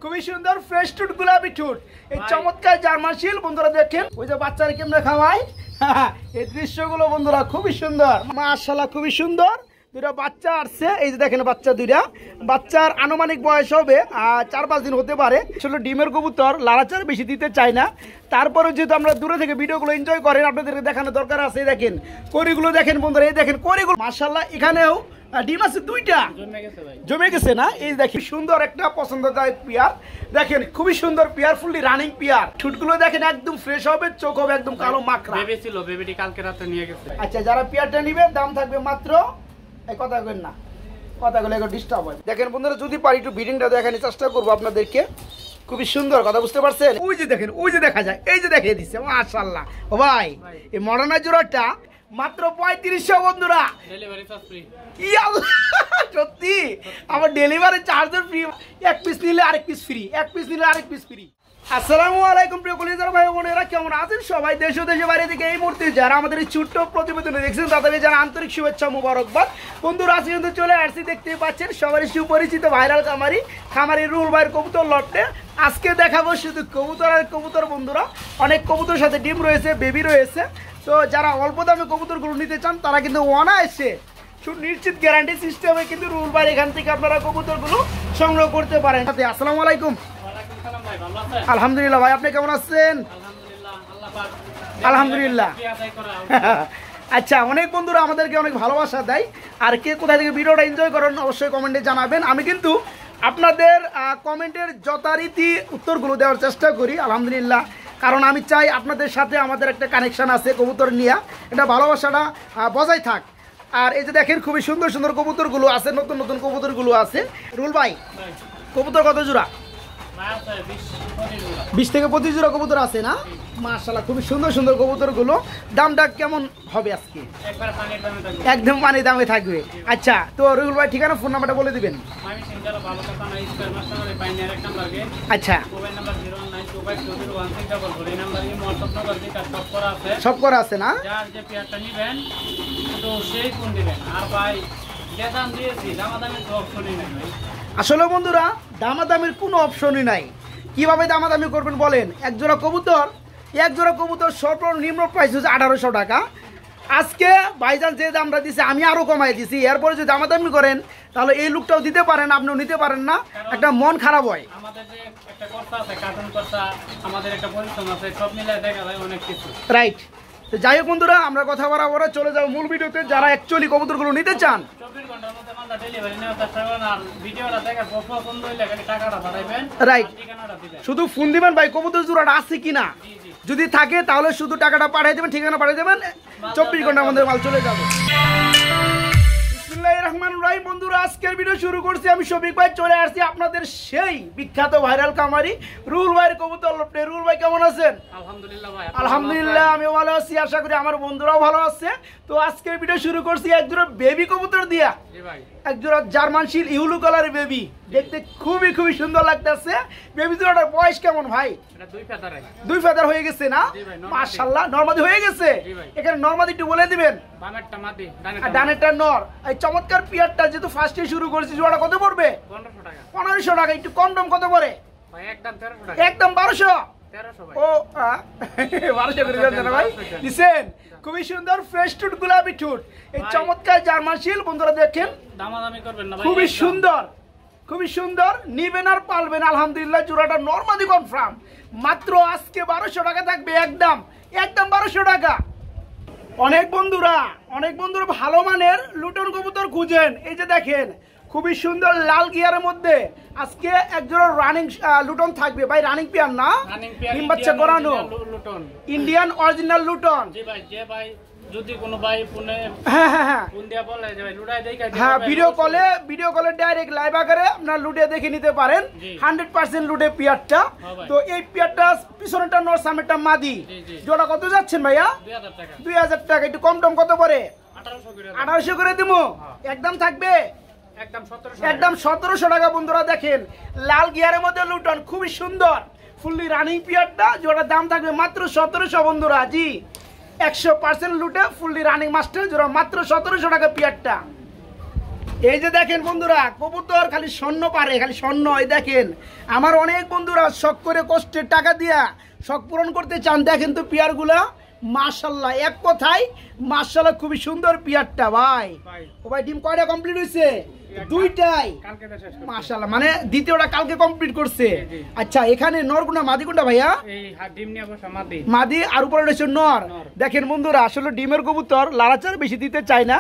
খুবই সুন্দর ফ্রেশ টুট গোলাপি টুট এই চমৎকার জার্মান শিল বন্ধুরা দেখেন ওই যে বাচ্চারা কেমনে খাওয়ায় এই দৃশ্যগুলো বন্ধুরা খুবই সুন্দর মাশাআল্লাহ খুবই সুন্দর দুইটা বাচ্চা আসছে এই যে দেখেন বাচ্চা দুইটা বাচ্চার আনুমানিক বয়স হবে 4-5 দিন হতে পারে আসলে ডিমের কবুতর লাড়াচাড়া বেশি দিতে চায় না তারপরে যেহেতু আমরা দূরে থেকে ভিডিওগুলো এনজয় করেন আপনাদেরকে দেখানোর দরকার আছে দেখেন কড়িগুলো দেখেন বন্ধুরা এই দেখেন কড়িগুলো মাশাআল্লাহ এখানেও ডিম আছে দুইটা জমে গেছে না এই দেখেন সুন্দর একটা পছন্দদায়ক পেয়ার দেখেন খুবই সুন্দর পেয়ার ফুললি রানিং পেয়ার ঠুটগুলো দেখেন একদম ফ্রেশ হবে চোখ হবে একদম কালো মাখরা বেবি ছিল বেবিটি কালকে রাতে নিয়ে গেছে আচ্ছা যারা পেয়ারটা নেবেন দাম থাকবে মাত্র এই কথা কইন না কথাগুলো একটু ডিস্টার্ব হয় দেখেন বন্ধুরা যদি পারি একটু ভিডিংটা দেখানোর চেষ্টা করবো আপনাদেরকে খুবই সুন্দর কথা বুঝতে পারছেন ওই যে দেখেন ওই যে দেখা যায় এই যে দেখিয়ে দিচ্ছে মাশাআল্লাহ ও ভাই এই মডার্না জোড়াটা মাত্র 3500 বন্ধুরা ডেলিভারি চার্জ ফ্রি কি আল্লাহ সত্যি আমার ডেলিভারি চার্জের ফ্রি এক পিস নিলে আরেক পিস ফ্রি এক পিস নিলে আরেক পিস ফ্রি আসসালামু আলাইকুম প্রিয় কলিজার ভাই বোনেরা কেমন আছেন সবাই দেশ ও দেশের বাইরে থেকে এই মুহূর্তে যারা আমাদের এই ছোট্ট প্রতিবেদনে দেখছেন তাদেরকে জানা আন্তরিক শুভেচ্ছা মোবারকবাদ বন্ধুরা আজকে কিন্তু চলে আসছি দেখতেই পাচ্ছেন সবারই সুপরিচিত ভাইরাল খামারি রুল ভাইয়ের কবুতর লটে আজকে দেখাবো শুধু কবুতর আর কবুতর বন্ধুরা অনেক কবুতর সাথে ডিম রয়েছে বেবি রয়েছে তো যারা অল্প দামে কবুতরগুলো নিতে চান তারা কিন্তু অনায়াসে নিশ্চিত গ্যারান্টি সিস্টেমে কিন্তু রুল ভাই এখান থেকে আপনারা কবুতরগুলো সংগ্রহ করতে পারেন আসসালামু আলাইকুম আলহামদুলিল্লাহ ভাই আপনি কেমন আছেন আলহামদুলিল্লাহ আচ্ছা অনেক বন্ধুরা আমাদেরকে অনেক ভালোবাসা দেয় আর কে কোথা থেকে ভিডিওটা এনজয় করেন অবশ্যই কমেন্টে জানাবেন আমি কিন্তু আপনাদের কমেন্টের যথারীতি উত্তরগুলো দেওয়ার চেষ্টা করি আলহামদুলিল্লাহ কারণ আমি চাই আপনাদের সাথে আমাদের একটা কানেকশান আছে কবুতর নিয়ে এটা ভালোবাসাটা বজায় থাক আর এই যে দেখেন খুবই সুন্দর সুন্দর কবুতরগুলো আছে নতুন নতুন কবুতরগুলো আছে রুল ভাই কবুতর কত জোড়া 20 থেকে 25 জোড়া কবুতর আছে না মাশাআল্লাহ খুবই সুন্দর সুন্দর কবুতরগুলো দামটা কেমন হবে আজকে একদম পানি দামে থাকবে আচ্ছা তো রুল ভাই ঠিকানা ফোন নাম্বারটা বলে দিবেন আচ্ছা সব করা আছে না আসলে বন্ধুরা দামাদামির কোনো অপশনই নাই কিভাবে দামাদামি করবেন বলেন এক জোড়া কবুতর সর্বনিম্ন প্রাইস হচ্ছে 1800 টাকা আজকে ভাইজান যে দামটা দিছে আমি আরো কমাই দিছি এরপরে যদি দামাদামি করেন তাহলে এই লুকটাও দিতে পারেন আপনিও নিতে পারেন না একটা মন খারাপ হয় আমাদের যে একটা কথা আছে কার্টুন কথা আমাদের একটা পরিশ্রম আছে সব মিলে দেখা যায় অনেক কিছু রাইট তো যাই হোক বন্ধুরা আমরা কথা বরাবর চলে যাব মূল ভিডিওতে যারা অ্যাকচুয়ালি কবুতরগুলো নিতে চান 24 ঘন্টার মধ্যে মালটা ডেলিভারি নেওয়ার চেষ্টা করবেন আর ভিডিওটা দেখে পছন্দ হইলে খালি টাকাটা পাঠাবেন রাইট ঠিকানাটা দিবেন শুধু ফোন দিবেন ভাই কবুতর জোড়াটা আছে কিনা যদি থাকে তাহলে শুধু টাকাটা পাঠিয়ে দেবেন ঠিকানা পাঠিয়ে দেবেন 24 ঘন্টার মধ্যে মাল চলে যাবে বিসমিল্লাহির রহমানির রহিম বন্ধুরা আজকের ভিডিও শুরু করছি আমি শফিক ভাই চলে আসছি আপনাদের সেই বিখ্যাত ভাইরাল খামারি রুল ভাইয়ের কবুতর লটে রুল ভাই কেমন আছেন আলহামদুলিল্লাহ ভাই আলহামদুলিল্লাহ আমিও ভালো আছি আশা করি আমার বন্ধুরাও ভালো আছে তো আজকের ভিডিও শুরু করছি একজোড়া বেবি কবুতর দিয়া জি ভাই একজোড়া জার্মান শিল ইউলু কালারের বেবি দেখতে খুবই খুবই সুন্দর লাগতেছে বেবি জোড়াটার বয়স কেমন ভাই এটা দুই ফেদার হয়ে গেছে না মাশাআল্লাহ নরমাদি হয়ে গেছে এখানে নরমাদি একটু বলে দিবেন বামেরটা মাদি ডানেরটা নর এই চমৎকার পিয়ারটা যেহেতু ফার্স্টে শুরু করেছি জোড়া কত পড়বে 1500 টাকা 1500 টাকা একটু কম দাম কত পড়ে ভাই একদম 1300 টাকা একদম 1200 1300 ভাই ও 1200 করে দেন ভাই দিছেন খুবই সুন্দর ফ্রেশ টুট গোলাপি টুট এই চমৎকার জার্মান শিল বন্ধুরা দেখেন দামাদামি করবেন না ভাই খুবই সুন্দর নিবেন আর পালবেন আলহামদুলিল্লাহ জোড়াটা নরমাদি কনফার্ম মাত্র আজকে 1200 টাকা থাকবে একদম 1200 টাকা অনেক বন্ধুরা ভালো মানের লুটন কবুতর খুঁজেন এই যে দেখেন খুবই সুন্দর লাল গিয়ারের মধ্যে আজকে একজোড়া রানিং লুটন থাকবে ভাই রানিং পিয়ার না ডিম বাচ্চা করানো ইন্ডিয়ান অরিজিনাল লুটন জি ভাই যে ভাই যদি কোনো ভাই ফোনে ফোন দিয়া বলে যে ভাই লুটাই দেখাই দিবেন হ্যাঁ ভিডিও কলে ডাইরেক্ট লাইভ আকারে আপনারা লুটে দেখে নিতে পারেন 100% লুটে পিয়ারটা তো এই পিয়ারটা পিছনেরটা নর সামনেরটা মাদি জোড়া কত যাচ্ছেন ভাইয়া 2000 টাকা একটু কম টম কত পড়ে 1800 করে দিমু একদম থাকবে একদম 1700 টাকা বন্ধুরা দেখেন লাল গিয়ারের মধ্যে লুটন খুবই সুন্দর ফুললি রানিং পিয়ারটা জোড়ার দাম থাকবে মাত্র 1700 বন্ধুরা জি 100% লুটে ফুললি রানিং মাস্টার জোড়া মাত্র 1700 টাকা পিয়ারটা এই যে দেখেন বন্ধুরা, কবুতর খালি স্বর্ণ পারে, খালি স্বর্ণ। এই দেখেন আমার অনেক বন্ধুরা শখ করে কষ্টের টাকা দিয়া শখ পূরণ করতে চান। দেখেন তো পিয়ারগুলা মাশাআল্লাহ, এক কথায় মাশাআল্লাহ, খুবই সুন্দর পিয়ারটা ভাই। ও ভাই ডিম কয়টা কমপ্লিট হয়েছে? দুইটাই মাশাআল্লাহ, মানে দ্বিতীয়টা কালকে কমপ্লিট করছে। আচ্ছা এখানে নর কোনটা মাদি কোনটা ভাইয়া? মাদি আর উপরে রয়েছে নর। দেখেন বন্ধুরা, আসলে ডিমের কবুতর লাড়াচাড়া বেশি দিতে চায় না,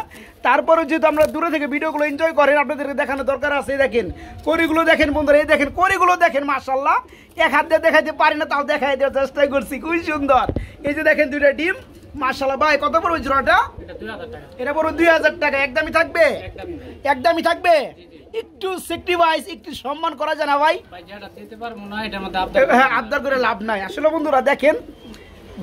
তারপরে যেহেতু আমরা দূরে থেকে ভিডিওগুলো এনজয় করেন, আপনাদেরকে দেখানো দরকার আছে। দেখেন কড়িগুলো দেখেন বন্ধুরা, এই দেখেন কড়িগুলো দেখেন মাশাআল্লাহ, এক হাত দিয়ে দেখাইতে পারি না, তাও দেখাই দেওয়ার চেষ্টা করছি, খুবই সুন্দর। এই যে দেখেন দুইটা ডিম মাশাআল্লাহ। ভাই কত পড়বে জোড়াটা? এটা পড়বে 2000 টাকা। একদমই থাকবে? একদমই থাকবে। একটু সেক্রিফাইস, একটু সম্মান করা যায় না ভাই? হ্যাঁ, আবদার করে লাভ নাই। আসলে বন্ধুরা দেখেন,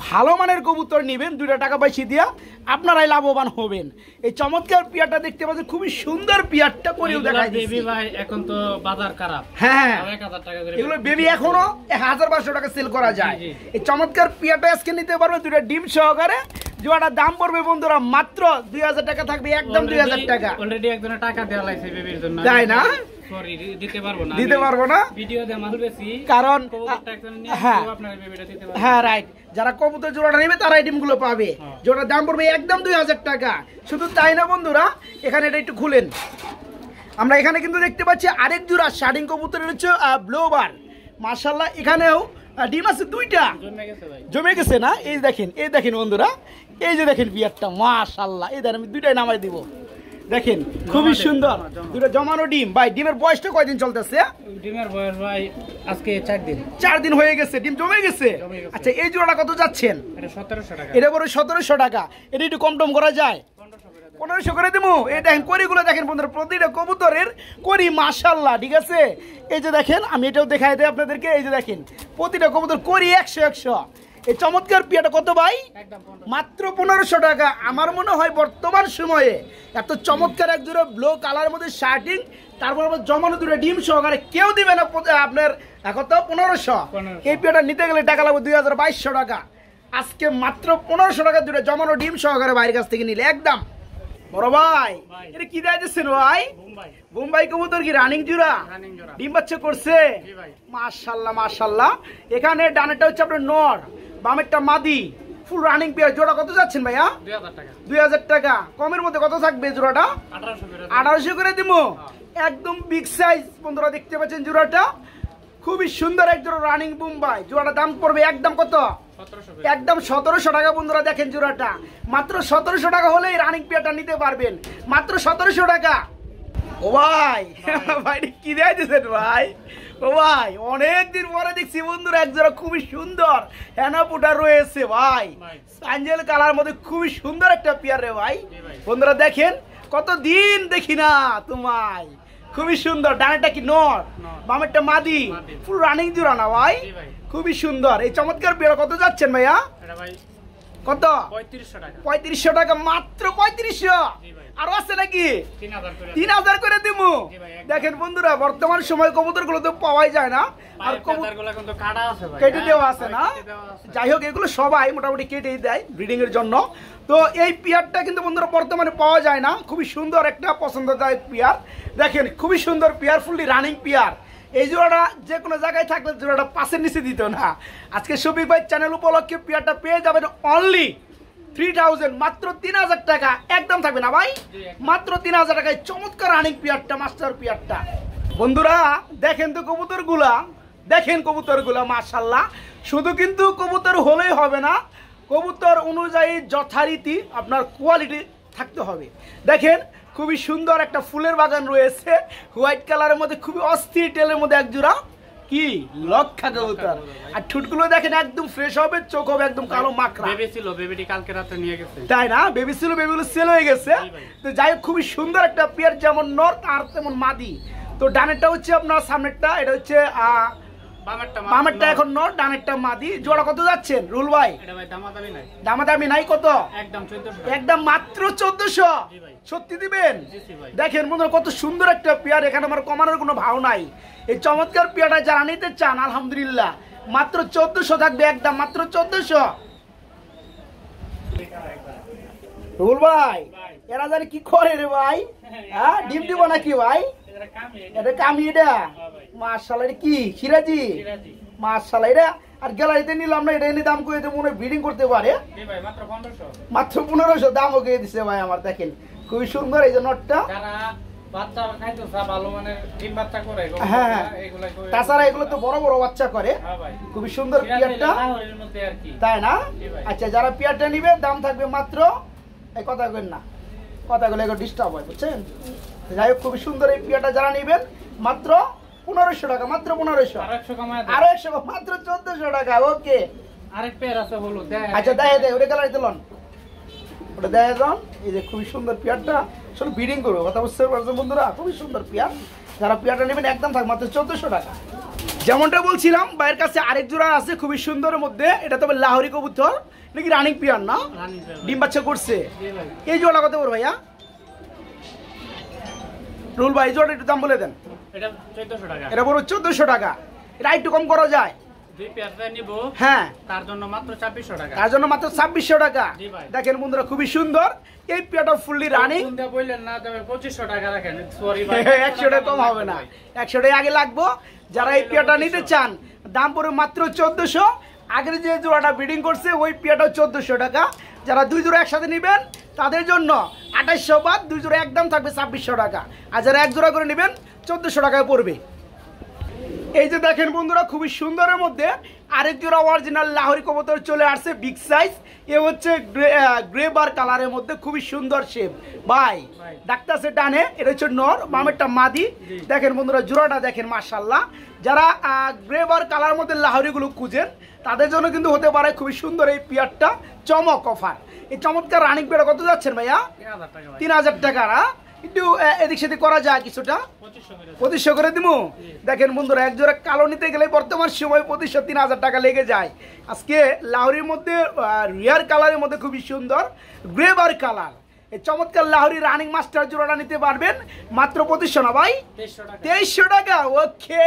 ভালো মানের কবুতর নেবেন, 2 টাকা পয়সা দিয়া আপনারাই লাভবান হবেন। এই চমৎকার পিয়ারটা দেখতে পাচ্ছেন, খুবই সুন্দর পিয়ারটা করেও দেখাই দিচ্ছি। বেবি ভাই এখন তো বাজার খারাপ। হ্যাঁ 1000 টাকা করে এগুলো বেবি এখনো 1200 টাকা সেল করা যায়। এই চমৎকার পিয়ারটা আজকে নিতে পারবে 2টা ডিম সহকারে। জোড়াটার দাম পড়বে বন্ধুরা মাত্র 2000 টাকা থাকবে, একদম 2000 টাকা। অলরেডি একজনের টাকা দেওয়া লাগছে বেবির জন্য, তাই না? সরি দিতে পারবো না, দিতে পারবো না, ভিডিওতে মাল বেশি, কারণ হ্যাঁ আপনার বেবিটা দিতে পারবো। হ্যাঁ রাইট, যারা কবুতর জোড়াটা নেবে তারা এই ডিমগুলো পাবে। জোড়ার দাম পড়বে একদম 2000 টাকা। শুধু তাই না বন্ধুরা, এখানে এটা একটু খুলেন, আমরা এখানে কিন্তু দেখতে পাচ্ছি আরেক জোড়া শার্টিং কবুতর হচ্ছে ব্লোবার মাশাআল্লাহ। এখানেও ডিম আছে 2টা, জমে গেছে না? এই দেখেন বন্ধুরা, এই যে দেখেন বিয়ারটা মাশাআল্লাহ। এই দেখেন আমি 2টাই নামাই দিব, দেখেন খুবই সুন্দর 2টা জমানো ডিম। ভাই ডিমের বয়সটা কয়দিন চলতেছে? ডিমের বয়স ভাই আজকে 4 দিন। 4 দিন হয়ে গেছে, ডিম জমে গেছে। আচ্ছা এই জোড়াটা কত যাচ্ছেন? এটা 1700 টাকা। এটা বড় 1700 টাকা। এটা একটু কম টম করা যায়? 1500 করে দেবো। এই দেখেন কড়িগুলো দেখেন বন্ধুরা, প্রতিটা কবুতরের কড়ি মাশাআল্লাহ, ঠিক আছে? এই যে দেখেন, আমি এটাও দেখাই দেই আপনাদেরকে। এই যে দেখেন প্রতিটা কবুতর কড়ি 100। এই চমৎকার পিয়াটা কত ভাই? মাত্র 1500 টাকা। আমার মনে হয় বর্তমান সময়ে এত চমৎকার এক জোড়া ব্লু কালারের মধ্যে শার্টিং, তারপর আবার জমানো 2টা ডিম সহকারে কেউ দিবে না আপনার কত? 1500। এই পিয়াটা নিতে গেলে টাকা লাগবে 2200 টাকা। আজকে মাত্র 1500 টাকা 2টা জমানো ডিম সহকারে বাইরের কাছ থেকে নিলে একদম। বড় ভাই এটা কি দিয়েছেন ভাই? বোম্বাই কবুতর কি রানিং জোড়া? ডিম বাচ্চা করছে মাশাআল্লাহ মাশাআল্লাহ। এখানে ডানেরটা হচ্ছে আপনার নর, বামেরটা মাদি, ফুল রানিং পেয়ার। জোড়া কত যাচ্ছেন ভাইয়া? 2000 টাকা। কমের মধ্যে কত থাকবে জোড়াটা? 1800 করে দিব। একদম বিগ সাইজ বন্ধুরা, দেখতে পাচ্ছেন জোড়াটা খুবই সুন্দর এক জোড়া রানিং বোম্বাই। জোড়াটা দাম পড়বে একদম কত? একদম 1700 টাকা। বন্ধুরা দেখেন জোড়াটা মাত্র 1700 টাকা হলেই রানিং পেয়ারটা নিতে পারবেন, মাত্র 1700 টাকা। ও ভাই ভাই কি দিয়েছেন ভাই? ও ভাই অনেকদিন পরে দেখছি বন্ধুরা এক জোড়া খুবই সুন্দর হেনাপুটা রয়েছে ভাই, অ্যাঞ্জেল কালার মধ্যে খুবই সুন্দর একটা পেয়ার রে ভাই। বন্ধুরা দেখেন কতদিন দেখি না তোমায়, খুবই সুন্দর। ডানেরটা কি নর, বামেরটা মাদি, ফুল রানিং জোড়া না ভাই? খুবই সুন্দর। এই চমৎকার পেয়ার কত যাচ্ছেন ভাইয়া? কত? 3500 টাকা। মাত্র 3500। আরো আছে নাকি? 3000 করে দিব। দেখেন বন্ধুরা বর্তমান সময় কবুতর গুলো তো পাওয়াই যায় না, আর কেটে দেওয়া আছে না? যাই হোক এগুলো সবাই মোটামুটি কেটেই দেয় ব্রিডিং এর জন্য। তো এই পেয়ারটা কিন্তু বন্ধুরা বর্তমানে পাওয়া যায় না, খুবই সুন্দর একটা পছন্দদায়ক পেয়ার। দেখেন খুবই সুন্দর পেয়ার, ফুললি রানিং পেয়ার। এই জোড়াটা যে কোনো জায়গায় থাকলে জোড়াটা পাশের নিচে দিত না। আজকে শফিক ভাই চ্যানেল উপলক্ষে পেয়ারটা পেয়ে যাবেন অনলি 3000, মাত্র 3000 টাকা। একদম থাকবে না ভাই? মাত্র 3000 টাকায় চমৎকার রানিং পেয়ারটা, মাস্টার পেয়ারটা। বন্ধুরা দেখেন তো কবুতরগুলা, দেখেন কবুতরগুলা মাশাআল্লাহ। শুধু কিন্তু কবুতর হলেই হবে না, কবুতর অনুযায়ী যথারীতি আপনার কোয়ালিটি থাকতে হবে। দেখেন খুবই সুন্দর একটা ফুলের বাগান রয়েছে, হোয়াইট কালারের মধ্যে খুবই অস্থির টেলের মধ্যে এক জোড়া কি লক্ষা কবুতর। আর ঠুটগুলো দেখেন একদম ফ্রেশ হবে, চোখ হবে একদম কালো মাকড়া। বেবি ছিল, বেবিটি কালকে রাতে নিয়ে গেছে। তাই না? বেবি ছিল, বেবিগুলো সেল হয়ে গেছে। তো যাই হোক খুবই সুন্দর একটা পেয়ার, যেমন নর আর তেমন মাদি। তো ডানেরটা হচ্ছে আপনার সামনেরটা, এটা হচ্ছে বামেরটা এখন নর, ডানেরটা মাদি। জোড়া কত যাচ্ছেন রুল ভাই? দামাদামি নাই। কত? একদম মাত্র 1400। সত্যি দিবেন? দেখেন বন্ধুরা কত সুন্দর একটা পেয়ার, এখানে আমার কমানোর কোনো ভাও নাই। এই চমৎকার পেয়ারটা যারা নিতে চান আলহামদুলিল্লাহ মাত্র 1400 থাকবে, একদম মাত্র 1400। রুল ভাই এরা জানি কি করে রে ভাই, হ্যাঁ ডিম দিব নাকি ভাই? এটা কামি এটা কামি, এটা মাশাআল্লাহ। এটা কি সিরাজি? সিরাজি মাশাআল্লাহ। এটা আর গ্যালারিতে নিলাম না, এটা এনে দাম করে মনে হয় ব্রিডিং করতে পারে। জি ভাই মাত্র 1500। মাত্র 1500 দাম ওকে দিছে ভাই আমার। দেখেন খুবই সুন্দর এই যে নটটা। যারা বাচ্চা খাইতে চা ভালো মানে ডিম বাচ্চা করে হ্যাঁ এগুলা করে। তাছাড়া এগুলো তো বড় বড় বাচ্চা করে। হ্যাঁ ভাই খুবই সুন্দর পিয়ারটা, লাহোরের মধ্যে আর কি। তাই না? জি ভাই। আচ্ছা যারা পিয়ারটা নিবে দাম থাকবে মাত্র, এই কথা কইন না, কথাগুলো একটু ডিস্টার্ব হয় বুঝছেন। যাই হোক খুবই সুন্দর এই পিয়ারটা যারা নিবেন মাত্র 1500 টাকা, মাত্র 1500। আর 100 কমায় দাও। আরো 100 মাত্র 1400 টাকা। ওকে আরেক পেয়ার আছে হলুদ দেখ। আচ্ছা দেখে দে ওটা গ্যালারিতে লন, ওটা দেখে যান। এই যে খুবই সুন্দর পিয়ারটা, আসলে ব্রিডিং করবো, কথা বুঝতে পারছেন বন্ধুরা? খুবই সুন্দর পিয়ার। যারা পিয়ারটা নেবেন একদম থাক মাত্র 1400 টাকা। যেমনটা বলছিলাম ভাইয়ের কাছে আরেক জোড়া আছে খুবই সুন্দরের মধ্যে। এটা তবে লাহোরি কবুতর নাকি রানিং পিয়ার না? রানী পেয়ার। ডিম বাচ্চা করছে। জি ভাই। এই জোড়া কত করে ভাইয়া? রুল ভাই এই জোড়া একটু দাম বলে দেন। এটা 1400 টাকা। এটা বড় 1400 টাকা। এটা একটু কম করা যায়? দুই পেয়ারটা নিব হ্যাঁ তার জন্য মাত্র 2400 টাকা। তার জন্য মাত্র 2600 টাকা। জি ভাই। দেখেন বন্ধুরা খুবই সুন্দর এই পিয়ারটা ফুললি রানিং। কোনটা বললেন না তবে 2500 টাকা রাখেন। সরি ভাই 100 টাকা কম হবে না, 100 টাকা আগে লাগবো। যারা এই পিয়াটা নিতে চান দাম পড়ে মাত্র 1400। আগের যে জোড়াটা ব্রিডিং করছে ওই পিয়াটা 1400 টাকা। যারা দুই জোড়া একসাথে নেবেন তাদের জন্য 2800 বাদ, দুই জোড়া একদম থাকবে 2600 টাকা। আর যারা এক জোড়া করে নেবেন 1400 টাকায় পড়বে। এই যে দেখেন বন্ধুরা খুবই সুন্দরের মধ্যে আরেক জোড়া অরিজিনাল লাহোরি কবুতর চলে আসছে বিগ সাইজ। এ হচ্ছে গ্রে বার কালারের মধ্যে খুবই সুন্দর শেপ ভাই। ডাক্তার সে টানে, এটা হচ্ছে নর, বামেরটা মাদি। দেখেন বন্ধুরা জোড়াটা দেখেন মাশাআল্লাহ। যারা গ্রে বার কালার মধ্যে লাহোরি গুলো খুঁজেন তাদের জন্য কিন্তু হতে পারে খুবই সুন্দর এই পিয়ারটা। চমক অফার। এই চমৎকার রানিং পেয়ার কত যাচ্ছেন ভাইয়া? 3000 টাকা ভাই। 3000 টাকা। একটু এদিক সেদিক করা যায় কিছুটা? 2500 করে। 2500 করে দিব। দেখেন বন্ধুরা এক জোড়া কালো নিতে গেলে বর্তমান সময় 2500-3000 টাকা লেগে যায়। আজকে লাহোরির মধ্যে রিয়ার কালারের মধ্যে খুবই সুন্দর গ্রে বার কালার এই চমৎকার লাহোরি রানিং মাস্টার জোড়াটা নিতে পারবেন মাত্র 2500 না ভাই? 2300 টাকা। 2300 টাকা। ওকে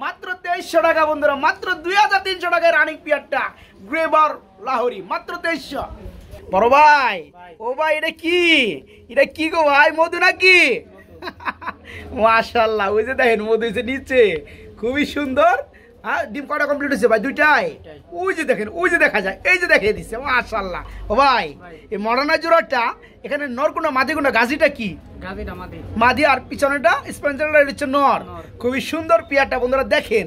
মাত্র 2300 টাকা বন্ধুরা, মাত্র 2300 টাকায় রানিং পিয়ারটা গ্রে বার লাহোরি মাত্র 2300। বড় ভাই ও ভাই এটা কি, এটা কি গো ভাই? মধু নাকি? মাশাআল্লাহ ওই যে দেখেন মধু হয়েছে নিচে, খুবই সুন্দর। হ্যাঁ ডিম কটা কমপ্লিট হয়েছে ভাই? দুইটাই। ওই যে দেখেন, ওই যে দেখা যায়, এই যে দেখিয়ে দিচ্ছে মাশাআল্লাহ। ও ভাই এই মডার্না জোড়াটা এখানে নরকুনা মাদিগুনা গাজিটা কি? গাদিটা মাদি। মাদি আর পিছনেটা স্পেন্সারটা হচ্ছে নর। খুবই সুন্দর পিয়ারটা বন্ধুরা। দেখেন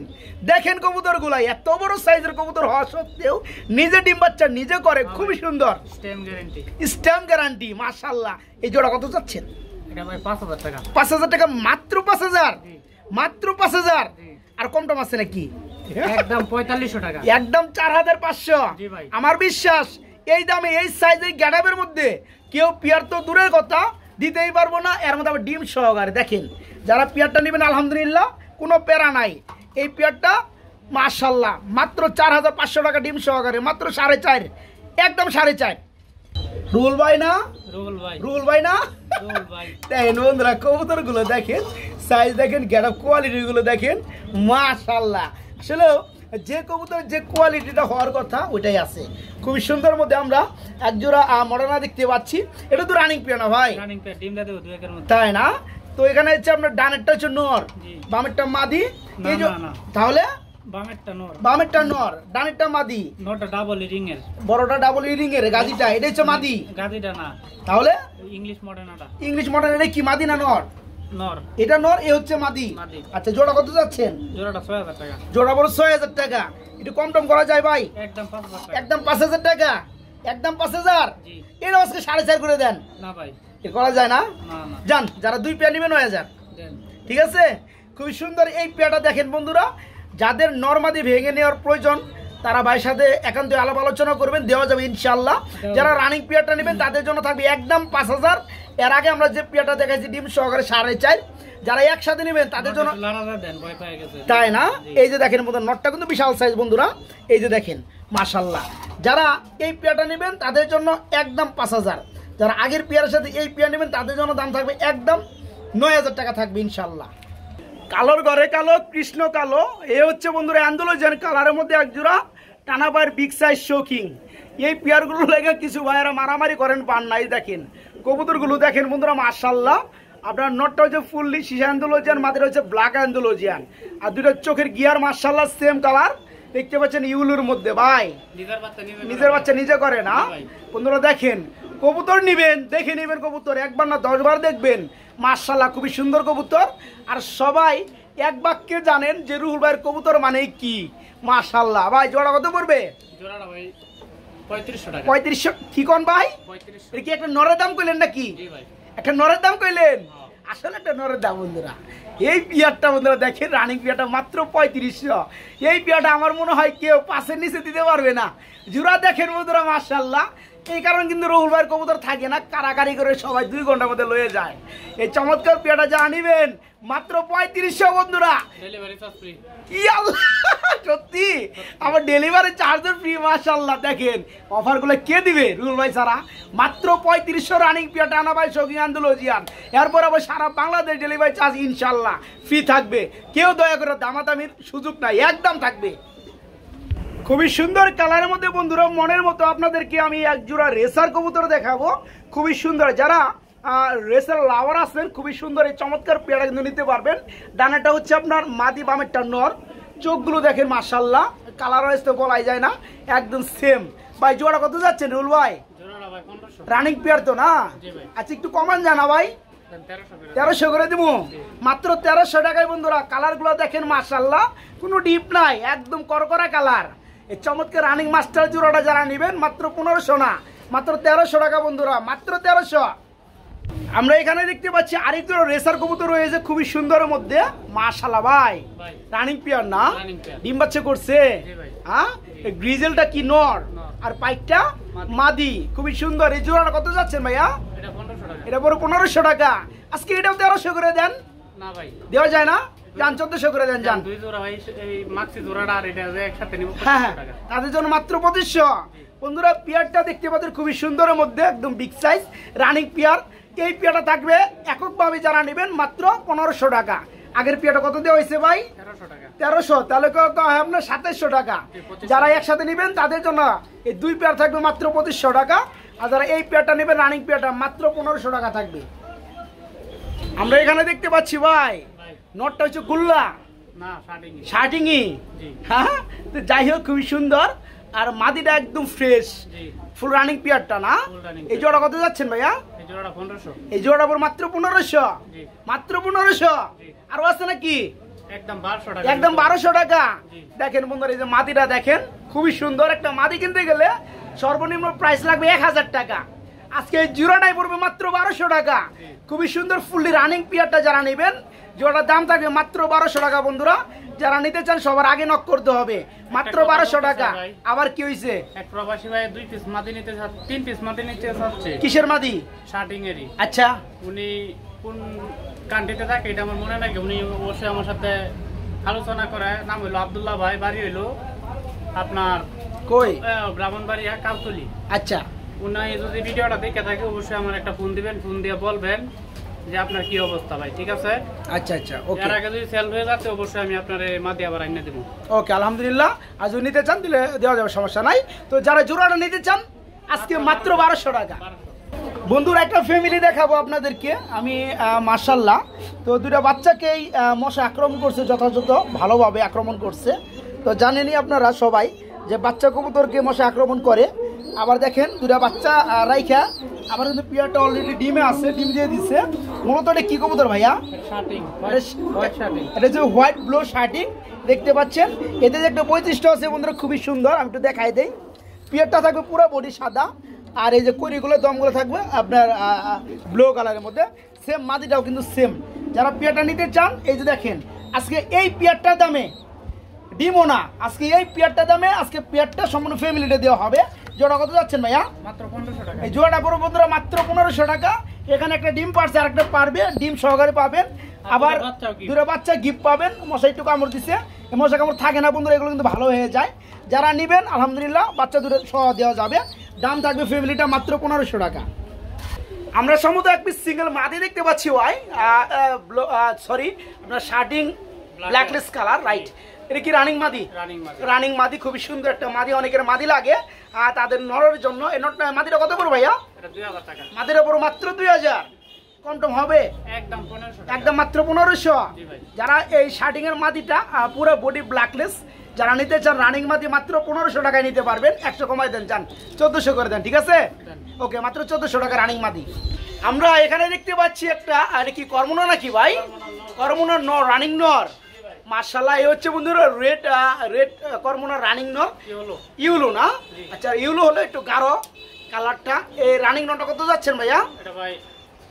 দেখেন কবুতর গুলা এত বড় সাইজের কবুতর হওয়া সত্ত্বেও নিজে ডিম বাচ্চা নিজে করে, খুবই সুন্দর। Stem guarantee. স্ট্যাম্প গ্যারান্টি মাশাআল্লাহ। এই জোড়া কত চাচ্ছেন? এটা ভাই 5000 টাকা। 5000 টাকা মাত্র? 5000 মাত্র? 5000 জি। আর কম টম আছে নাকি? একদম 4500 টাকা। একদম 4500। জি ভাই। আমার বিশ্বাস এই দামে এই সাইজের গ্যাডাবের মধ্যে কেউ পিয়ার তো দূরের কথা দিতেই পারবো না, এর মধ্যে আবার ডিম সহকারে। দেখেন যারা পিয়ারটা নেবেন আলহামদুলিল্লাহ কোনো প্যারা নাই। এই পিয়ারটা মাশাআল্লাহ মাত্র 4500 টাকা ডিম সহকারে, মাত্র 4.5, একদম 4.5। রুল ভাই না? রুল ভাই। রুল ভাই না? রুল ভাই। দেখেন বন্ধুরা কবুতর গুলো দেখেন, সাইজ দেখেন, গ্যাডাপ কোয়ালিটি গুলো দেখেন মাশাআল্লাহ। আসলে যে কবুতর যে কোয়ালিটিটা হওয়ার কথা ওইটাই আছে। খুবই সুন্দর মধ্যে আমরা এক জোড়া মডার্না দেখতে পাচ্ছি। এটা তো রানিং পেয়ার না ভাই? Running pair. ডিম দেব দুই একের মধ্যে। তাই না? তো এখানে হচ্ছে আপনার ডানেরটা হচ্ছে নর, জি। বামেরটা মাদি। না, এই যে না, না। তাহলে বামেরটা নর। বামেরটা নর, ডানেরটা মাদি। নরটা ডাবল রিং এর। বড়টা ডাবল ইরিং এর গাজিটা এটা হচ্ছে মাদি। গাদিটা না, তাহলে ইংলিশ মডার্নাটা। ইংলিশ মডার্ন এটা কি মাদি না নর? নর। এটা নর, এ হচ্ছে মাদি। মাদি। আচ্ছা জোড়া কত যাচ্ছেন? জোড়াটা 6000 টাকা। জোড়া বড় 6000 টাকা। একটু কম টম করা যায় ভাই? একদম 5000 টাকা। একদম 5000 টাকা। একদম 5000। জি। এটা আজকে 4.5 করে দেন। না ভাই। এ করা যায় না? না না। জান যারা দুই পেয়ার নেবেন 9000। দেন। ঠিক আছে খুবই সুন্দর এই পেয়ারটা দেখেন বন্ধুরা। যাদের নরমাদি ভেঙে নেওয়ার প্রয়োজন তারা ভাইয়ের সাথে একান্ত আলাপ আলোচনা করবেন, দেওয়া যাবে ইনশাআল্লাহ। যারা রানিং পেয়ারটা নেবেন তাদের জন্য থাকবে একদম 5000। এর আগে আমরা যে পেয়ারটা দেখাইছি ডিম সহকারে 4.5। যারা একসাথে নেবেন তাদের জন্য লারাদা দেন, ভয় পেয়ে গেছে। তাই না? এই যে দেখেন মতো নটটা কিন্তু বিশাল সাইজ বন্ধুরা। এই যে দেখেন মাশাআল্লাহ। যারা এই পেয়ারটা নেবেন তাদের জন্য একদম 5000। যারা আগের পেয়ারের সাথে এই পেয়ার নেবেন তাদের জন্য দাম থাকবে একদম 9000 টাকা থাকবে ইনশাআল্লাহ। কালোর ঘরে কালো, কৃষ্ণ কালো। এ হচ্ছে বন্ধুরা অ্যান্ডোলজেন কালারের মধ্যে এক জোড়া টানা পায়ের বিগ সাইজ শৌকিং। এই পেয়ারগুলো লেগে কিছু ভাইয়েরা মারামারি করেন পান নাই। দেখেন কবুতরগুলো দেখেন বন্ধুরা মাশাআল্লাহ। আপনার নটটা হচ্ছে ফুললি শিশা অ্যান্ডোলজিয়ান, মাথাটা হচ্ছে ব্ল্যাক অ্যান্ডোলজিয়ান, আর দুটো চোখের গিয়ার মাশাআল্লাহ সেম কালার দেখতে পাচ্ছেন ইউলুর মধ্যে। ভাই নিজের বাচ্চা নিজে করে না বন্ধুরা। দেখেন কবুতর নিবেন, দেখে নেবেন কবুতর, একবার না 10 বার দেখবেন মাশাআল্লাহ, খুবই সুন্দর কবুতর। আর সবাই এক বাক্যে জানেন যে রুহুল ভাইয়ের কবুতর মানে কি মাশাআল্লাহ। ভাই জোড়া কত পড়বে? জোড়াটা ভাই 3500 টাকা। 3500 কি কোন ভাই? 3500। এটা কি একটা নরের দাম কইলেন নাকি? জি ভাই। একটা নরের দাম কইলেন? আসলে একটা নরের দাম বন্ধুরা। এই পিয়ারটা বন্ধুরা দেখেন, রানিং পিয়ারটা মাত্র 3500। এই পিয়ারটা আমার মনে হয় কেউ 5-এর নিচে দিতে পারবে না। জোড়া দেখেন বন্ধুরা মাশাআল্লাহ। এই কারণে কিন্তু রুহুল ভাইয়ের কবুতর থাকে না, কারাকারি করে সবাই 2 ঘন্টার মধ্যে লয়ে যায়। এই চমৎকার পিয়ারটা যা নিবেন মাত্র 3500 বন্ধুরা। Delivery charge free. কি আল্লাহ, সত্যি আমার ডেলিভারি চার্জের ফ্রি মাশাআল্লাহ। দেখেন অফারগুলো কে দিবে রুহুল ভাই ছাড়া? মাত্র 3500 রানিং পিয়ারটা আনা ভাই শৌখিন অ্যান্ডোলজিয়ান। এরপর আবার সারা বাংলাদেশ ডেলিভারি চার্জ ইনশাল্লাহ ফ্রি থাকবে। কেউ দয়া করে দামাদামির সুযোগ নাই, একদম থাকবে। খুবই সুন্দর কালারের মধ্যে বন্ধুরা, মনের মতো আপনাদেরকে আমি এক জোড়া রেসার কবুতর দেখাবো। খুবই সুন্দর, যারা রেসার লাভার আছেন খুবই সুন্দর এই চমৎকার পেয়ারা কিন্তু নিতে পারবেন। ডানাটা হচ্ছে আপনার মাদি, বামেরটা নর। চোখগুলো দেখেন মাশাআল্লাহ, কালার ওয়াইজ তো বলাই যায় না, একদম সেম। ভাই জোড়া কত যাচ্ছেন রুল ভাই? জোড়াটা ভাই 1500। রানিং পেয়ার তো না? জি ভাই। আচ্ছা একটু কমান জানা ভাই। 1300 করে দিব মাত্র 1300 টাকায় বন্ধুরা। কালারগুলো দেখেন মাশাআল্লাহ, কোনো ডিপ নাই, একদম করকরা কালার। এই চমৎকার রানিং মাস্টার জোড়াটা যারা নেবেন মাত্র 1500 না, মাত্র 1300 টাকা বন্ধুরা, মাত্র 1300। আমরা এখানে দেখতে পাচ্ছি আরেকটা রেসার কবুতর রয়েছে খুবই সুন্দরের মধ্যে মাশাআল্লাহ। ভাই রানিং পেয়ার না? ডিম বাচ্চা করছে? হ্যাঁ। গ্রিজেলটা কি নর আর পাইকটা মাদি, খুবই সুন্দর। এই জোড়াটা কত যাচ্ছেন ভাইয়া? এটা 1500 টাকা। এটা বড় 1500 টাকা। আজকে এটাও 1300 করে দেন। না ভাই দেওয়া যায় না? যান 1400 করে দেন। যান 2 জোড়া ভাই, এই মাক্সি জোড়াটা আর এটা একসাথে নিব 2500 হ্যাঁ টাকা। তাদের জন্য মাত্র 2500 বন্ধুরা। পিয়ারটা দেখতে পাচ্ছেন খুবই সুন্দরের মধ্যে, একদম বিগ সাইজ রানিং পিয়ার। এই পিয়ারটা থাকবে এককভাবে যারা নেবেন মাত্র 1500 টাকা। আগের পিয়ারটা কত দেওয়া হয়েছে ভাই? 1300 টাকা। 1300, তাহলে কত হয় আপনার 2700 টাকা। যারা একসাথে নেবেন তাদের জন্য এই 2 পেয়ার থাকবে মাত্র 2500 টাকা। আর যারা এই পেয়ারটা নেবেন রানিং পেয়ারটা মাত্র 1500 টাকা থাকবে। আমরা এখানে দেখতে পাচ্ছি ভাই নটটা হচ্ছে গুল্লা না শার্টিংই। হ্যাঁ তো যাই হোক খুবই সুন্দর। আর মাদিটা একদম ফ্রেশ ফুল রানিং পিয়ারটা না? এই জোড়া কত যাচ্ছেন ভাইয়া? এই জোড়াটা 1500। এই জোড়াটা মাত্র 1500, মাত্র 1500। আর আছে নাকি? একদম 1200 টাকা। একদম 1200 টাকা। দেখেন বন্ধুরা এই যে মাদিটা দেখেন খুবই সুন্দর। একটা মাদি কিনতে গেলে সর্বনিম্ন প্রাইস লাগবে 1000 টাকা। আজকে এই জোড়াটাই পড়বে মাত্র 1200 টাকা। খুবই সুন্দর ফুললি রানিং পিয়ারটা যারা নেবেন জোড়াটার দাম থাকবে মাত্র 1200 টাকা বন্ধুরা। যারা নিতে চান সবার আগে নক করতে হবে, মাত্র 1200 টাকা। আবার কি হইছে? এক প্রবাসী ভাই 2 পিস মাদি নিতে চাচ্ছে, 3 পিস মাদি নিতে চাচ্ছে। কিসের মাদি? শার্টিং এরই। আচ্ছা উনি কোন কান্ট্রিতে থাকে এটা আমার মনে নাই। উনি অবশ্যই আমার সাথে আলোচনা করে। নাম হইলো আব্দুল্লাহ ভাই, বাড়ি হইলো আপনার কই? ব্রাহ্মণবাড়িয়া কালতলি। আচ্ছা উনি যদি ভিডিওটা দেখে থাকে অবশ্যই আমার একটা ফোন দিবেন, ফোন দিয়ে বলবেন যে আপনার কি অবস্থা ভাই, ঠিক আছে? আচ্ছা আচ্ছা ওকে। এর আগে যদি সেল হয়ে যাচ্ছে অবশ্যই আমি আপনার মাদি আবার আইনা দেবো। ওকে আলহামদুলিল্লাহ। আর যদি নিতে চান দিলে দেওয়া যাবে, সমস্যা নাই। তো যারা জোড়াটা নিতে চান আজকে মাত্র 1200 টাকা। বন্ধুরা একটা ফ্যামিলি দেখাবো আপনাদেরকে আমি মাশাআল্লাহ। তো দুটা বাচ্চাকেই মশা আক্রমণ করছে, যথাযথ ভালোভাবে আক্রমণ করছে। তো জানেনই আপনারা সবাই যে বাচ্চা কবুতরকে মশা আক্রমণ করে। আবার দেখেন দুটা বাচ্চা রাইখা আবার কিন্তু পিয়ারটা অলরেডি ডিমে আছে, ডিম দিয়ে দিচ্ছে। মূলত এটা কি কবুতর ভাইয়া? এটা হচ্ছে হোয়াইট ব্লু শার্টিং দেখতে পাচ্ছেন। এতে যে একটা বৈশিষ্ট্য আছে বন্ধুরা খুবই সুন্দর, আমি একটু দেখাই দেই। পিয়ারটা থাকবে পুরো বডি সাদা, আর এই যে কড়িগুলো দমগুলো থাকবে আপনার ব্লু কালারের মধ্যে। সেম মাদিটাও কিন্তু সেম। যারা পিয়ারটা নিতে চান এই যে দেখেন আজকে এই পিয়ারটার দামে ডিমও না, আজকে এই পিয়ারটার দামে আজকে পিয়ারটা সম্পূর্ণ ফ্যামিলিটা দেওয়া হবে। জোড়া কত যাচ্ছেন ভাইয়া? মাত্র 1500 টাকা। এই জোড়াটা পুরো বন্ধুরা মাত্র 1500 টাকা। এখানে একটা ডিম পারছে আর একটা পারবে, ডিম সহকারে পাবেন। আবার দুটো বাচ্চা গিফট পাবেন। মশা একটু কামড় দিচ্ছে, মশা কামড় থাকে না বন্ধুরা, এগুলো কিন্তু ভালো হয়ে যায়। যারা নেবেন আলহামদুলিল্লাহ বাচ্চা দুটো সহ দেওয়া যাবে। দাম থাকবে ফ্যামিলিটা মাত্র 1500 টাকা। আমরা সমুদ্র এক পিস সিঙ্গেল মাদি দেখতে পাচ্ছি ভাই, সরি আপনার শার্টিং ব্ল্যাকলেস কালার রাইট। এটা কি রানিং মাদি? রানিং মাদি। রানিং মাদি, খুবই সুন্দর একটা মাদি, অনেকের মাদি লাগে আর তাদের নরের জন্য। এই মাদিটা কত পড়বে ভাইয়া? এটা 2000 টাকা। মাদির উপর মাত্র 2000, কম টম হবে? একদম 1500 টাকা। একদম মাত্র 1500। জি ভাই। যারা এই শার্টিং এর মাদিটা পুরো বডি ব্ল্যাকলেস যারা নিতে চান, রানিং মাদি মাত্র 1500 টাকায় নিতে পারবেন। 100 কমাই দেন, চান 1400 করে দেন, ঠিক আছে? দেন। ওকে, মাত্র 1400 টাকা রানিং মাদি। আমরা এখানে দেখতে পাচ্ছি একটা, এটা কি কর্মনা নাকি ভাই? কর্মনার নর, রানিং নর। মাশাআল্লাহ, এই হচ্ছে বন্ধুরা রেড কর্মনার রানিং নর। কি হলো? ইউলো না? জি। আচ্ছা, ইউলো হলো একটু গাঢ় কালারটা। এই রানিং নরটা কত যাচ্ছেন ভাইয়া? এটা ভাই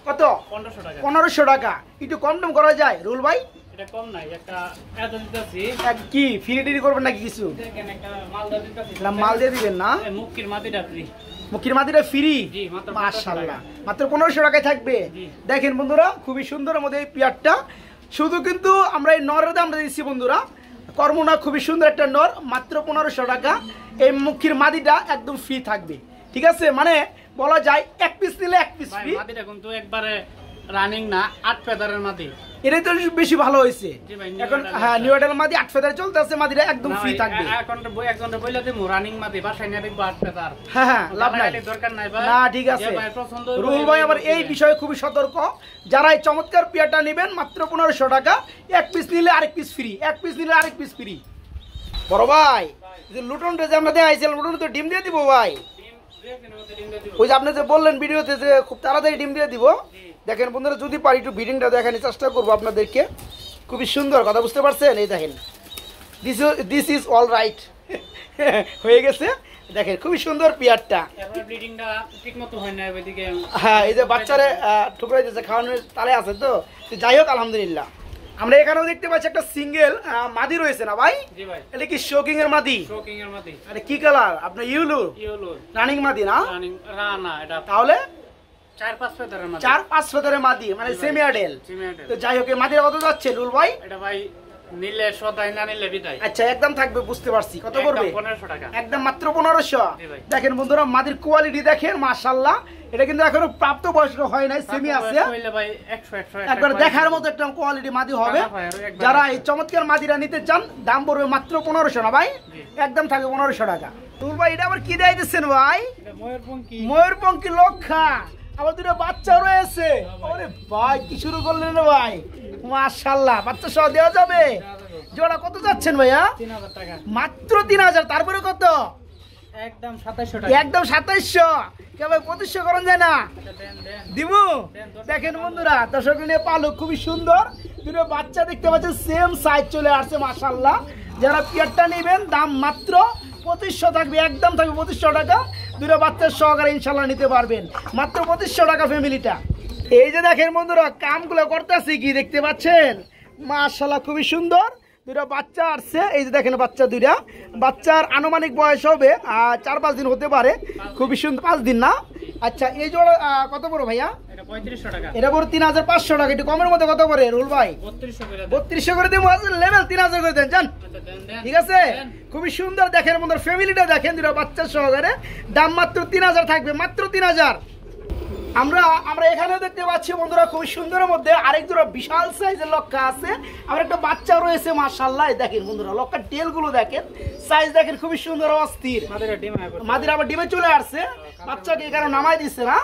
কত? 1500 টাকা। 1500 টাকা। একটু কম টম করা যায় রুল ভাই? এটা কম নাই, একটা এত দিতেছি। কি ফ্রি টিরি করবেন নাকি কিছু? দেখেন একটা মালদা দিতেছি। মাল দিয়ে দিবেন না? এই মুক্তির মাটিটা ফ্রি। মুখির মাদিটা ফ্রি? জি, মাত্র 1500 মাশাআল্লাহ, টাকা। মাত্র 1500 টাকায় থাকবে। জি। দেখেন বন্ধুরা, খুবই সুন্দর মধ্যে এই পেয়ারটা। শুধু কিন্তু আমরা এই নরের দাম দিচ্ছি বন্ধুরা। কর্মনা খুবই সুন্দর একটা নর, মাত্র 1500 টাকা। এই মুখির মাদিটা একদম ফ্রি থাকবে, ঠিক আছে? মানে বলা যায় এক পিস নিলে এক পিস ভাই ফ্রি। মাটিটা কিন্তু একবারে রানিং না, 8 ফেদারের মাটি। এটাই তো বেশি ভালো হয়েছে। জি ভাই, এখন নিউ হ্যাঁ, মডেল নিউ মডেল মাদি 8 ফেদার চলতে আছে, মাদিটা একদম না ফ্রি ভাই, থাকবে। এখন একজনের বইলা দিমু রানিং মাটি, বাসায় নিয়ে দেখবো 8 ফেদার। হ্যাঁ হ্যাঁ, লাভ নাই। গালাগালির দরকার নাই ভাই। না, ঠিক আছে। যে ভাই পছন্দ হইবো, রুহুল ভাই আবার এই বিষয়ে খুবই সতর্ক। যারা এই চমৎকার পেয়ারটা নেবেন মাত্র 1500 টাকা, এক পিস নিলে আরেক পিস ফ্রি, এক পিস নিলে আরেক পিস ফ্রি। বড় ভাই, যে লুটনটা যে আমরা দেখাইছিলাম, লুটন তো ডিম দিয়ে দিব ভাই। ওই যে আপনি যে বললেন ভিডিওতে যে খুব তাড়াতাড়ি ডিম দিয়ে দিব। দেখেন বন্ধুরা, যদি পারি একটু বিডিংটা দেখানোর চেষ্টা করবো আপনাদেরকে। খুবই সুন্দর, কথা বুঝতে পারছেন? এই দেখেন, দিস ইজ অল রাইট হয়ে গেছে। দেখেন খুবই সুন্দর পেয়ারটা। এবার ব্লিডিংটা ঠিকমতো হয় না ওইদিকে। হ্যাঁ, এই যে বাচ্চারে ঠুকরাই দিয়েছে, খাওয়ানোর তালে আছে তো। তো যাই হোক, আলহামদুলিল্লাহ। আমরা এখানেও দেখতে পাচ্ছি একটা সিঙ্গেল মাদি রয়েছে না ভাই? জি ভাই, এটা কি শোকিং এর মাদি? শোকিং এর মাটি। আরে কি কালার আপনার? ইউলু ইয়েলো রানিং মাদি না? রানিং না, এটা তাহলে 4-5 ফেদারের মাটি। 4-5 ফেদারের মাদি, মানে সেমি আডেল। সিমেন্টের। তো যাই হোক, এই মাদির কত যাচ্ছে রুল ভাই? এটা ভাই নিলে সদাই, না নিলে বিদায়। আচ্ছা, একদম থাকবে, বুঝতে পারছি। কত পড়বে? 1500 টাকা। একদম মাত্র 1500। জি ভাই। দেখেন বন্ধুরা, মাদির কোয়ালিটি দেখেন, মাশাআল্লাহ। এটা কিন্তু এখনো প্রাপ্ত বয়স্ক হয় নাই, সেমি আছে। হইলে ভাই 100 একবার দেখার মতো একটা কোয়ালিটি মাদি হবে। যারা এই চমৎকার মাদিরা নিতে চান, দাম পড়বে মাত্র 1500 না ভাই? জি। একদম থাকবে 1500 টাকা। তুল ভাই, এটা আবার কি দেয় দিচ্ছেন ভাই? ময়ূরপঙ্খী। ময়ূরপঙ্খী লক্ষা, আবার দুটো বাচ্চা রয়েছে। আরে ভাই, কি শুরু করলেন রে ভাই? মাশাআল্লাহ, বাচ্চা সহ দেওয়া যাবে? জোড়া কত যাচ্ছেন ভাইয়া? 3000 টাকা। মাত্র 3000। তারপরে কত? একদম 2700 টাকা। একদম 2700। কে ভাই, 2500 করেন যায় না? দেন দেন। দিবু। দেখেন বন্ধুরা, দর্শক নিয়ে পালক খুবই সুন্দর, দুটো বাচ্চা দেখতে পাচ্ছেন, সেম সাইজ চলে আসছে, মাশাআল্লাহ। যারা পেয়ারটা নেবেন, দাম মাত্র 2500 থাকবে, একদম থাকবে 2500 টাকা। দুটো বাচ্চার সহকারে ইনশাল্লাহ নিতে পারবেন, মাত্র 2500 টাকা ফ্যামিলিটা। এই যে দেখেন বন্ধুরা, কামগুলো করতেছি কি দেখতে পাচ্ছেন, মাশাআল্লাহ, খুবই সুন্দর। দুটো বাচ্চা আসছে, এই যে দেখেন বাচ্চা দুইটা। বাচ্চার আনুমানিক বয়স হবে 4-5 দিন হতে পারে। খুবই সুন্দর, 5 দিন না? আচ্ছা, এই জোড়া কত বড় ভাইয়া? এটা 3500 টাকা। এটা পরে 3500 টাকা। একটু কমের মধ্যে কত করে রুল ভাই? 3200 করে দেন। 3200 করে দিব, লেভেল 3000 করে দেন, জান। আচ্ছা, দেন দেন। ঠিক আছে, খুবই সুন্দর। দেখেন বন্ধুরা, ফ্যামিলিটা দেখেন, দুটো বাচ্চা সহকারে, দাম মাত্র 3000 থাকবে, মাত্র 3000। আমরা এখানেও দেখতে পাচ্ছি বন্ধুরা, খুবই সুন্দরের মধ্যে আরেক জোড়া বিশাল সাইজের লক্ষা আছে। আর একটা বাচ্চা রয়েছে, মাশাআল্লাহ। দেখেন বন্ধুরা, লক্ষার টেল গুলো দেখেন, সাইজ দেখেন, খুবই সুন্দর, অস্থির। মাদিরা ডিম আয় করছে। মাদির আবার ডিমে চলে আসছে, বাচ্চাকে এখানে নামাই দিচ্ছে না।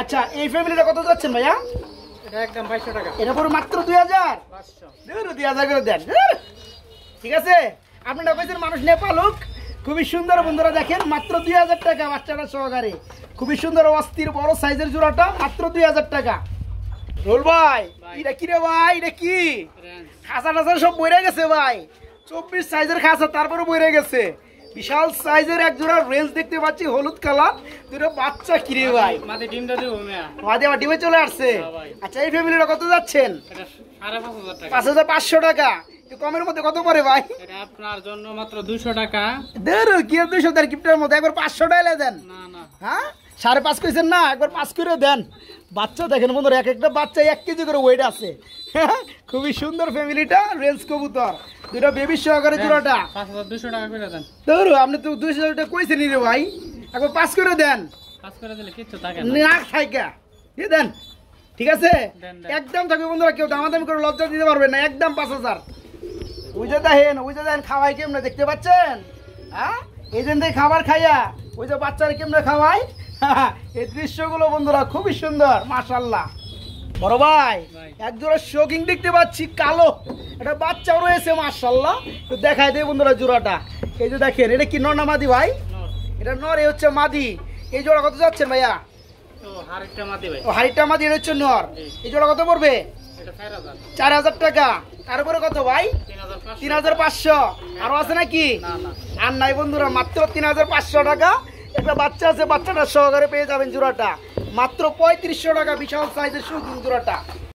আচ্ছা, এই ফ্যামিলিটা কত যাচ্ছেন ভাইয়া? এটা একদম 2200 টাকা। এটা পুরো মাত্র 2000। 500। 2000 করে দেন, ঠিক আছে? আপনারা কইছেন মানুষ নিয়ে পালুক, খুবই সুন্দর বন্ধুরা। দেখেন মাত্র 2000 টাকা, বাচ্চাটা সহকারে, খুবই সুন্দর, অস্থির বড় সাইজের জোড়াটা, মাত্র 2000 টাকা। রোল ভাই, এটা কি রে ভাই? এটা কি খাঁচা টাচা সব বইরে গেছে ভাই? 24 সাইজের খাঁচা, তারপরে বইরে গেছে। বিশাল সাইজের এক জোড়া রেঞ্জ দেখতে পাচ্ছি, হলুদ কালার, দুটো বাচ্চা। কি রে ভাই? মাদি ডিমটা দেবো মিয়া। মাদি আবার ডিমে চলে আসছে। আচ্ছা, এই ফ্যামিলিটা কত যাচ্ছেন? এটা 5500 টাকা। 5500 টাকা। কমের মধ্যে কত পড়ে ভাই? এটা আপনার জন্য মাত্র 200 টাকা। দেন কি 200 টাকার গিফটের মধ্যে একবার 500 টাকা দেন। না না, হ্যাঁ, 5.5 কইছেন না, একবার 5 করে দেন। বাচ্চা দেখেন বন্ধুরা, এক একটা বাচ্চা 1 কেজি করে ওয়েট আছে। খুবই সুন্দর ফ্যামিলিটা, রেঞ্জ কবুতর, দুটো বেবি সহকারে জোড়াটা। 5200 টাকা করে দেন। ধরো, আপনি তো 200 টাকা কইছেন রে ভাই, একবার 5 করে দেন। 5 করে দিলে কিচ্ছু থাকে না। না খাইকা দিয়ে দেন, ঠিক আছে? দেন, দেন। একদম থাকবে বন্ধুরা, কেউ দামাদামি করে লজ্জা দিতে পারবে না, একদম 5000। ওই যে দেখেন খাওয়াই কেমনে দেখতে পাচ্ছেন? হ্যাঁ, এই জন্য খাবার খাইয়া ওই যে বাচ্চারা কেমনে খাওয়াই। এই দৃশ্যগুলো বন্ধুরা খুবই সুন্দর, মাশাআল্লাহ। বড় ভাই এক জোড়া শোকিং দেখতে পাচ্ছি, কালো একটা বাচ্চাও রয়েছে, মাশাআল্লাহ। তো দেখাই দেয় বন্ধুরা জোড়াটা। এই যে দেখেন, এটা কি নর না মাদি ভাই? এটা নর, এ হচ্ছে মাদি। এই জোড়া কত যাচ্ছেন ভাইয়া? ও হাড়িটা মাদি, এটা হচ্ছে নর। এই জোড়া কত পড়বে? 4,000 টাকা। তারপরে কত ভাই? 3,500। আরো আছে নাকি? আর নাই বন্ধুরা, মাত্র 3,500 টাকা। একটা বাচ্চা আছে, বাচ্চাটা সহকারে পেয়ে যাবেন জোড়াটা মাত্র 3500 টাকা। বিশাল সাইজের শৌখিন জোড়াটা।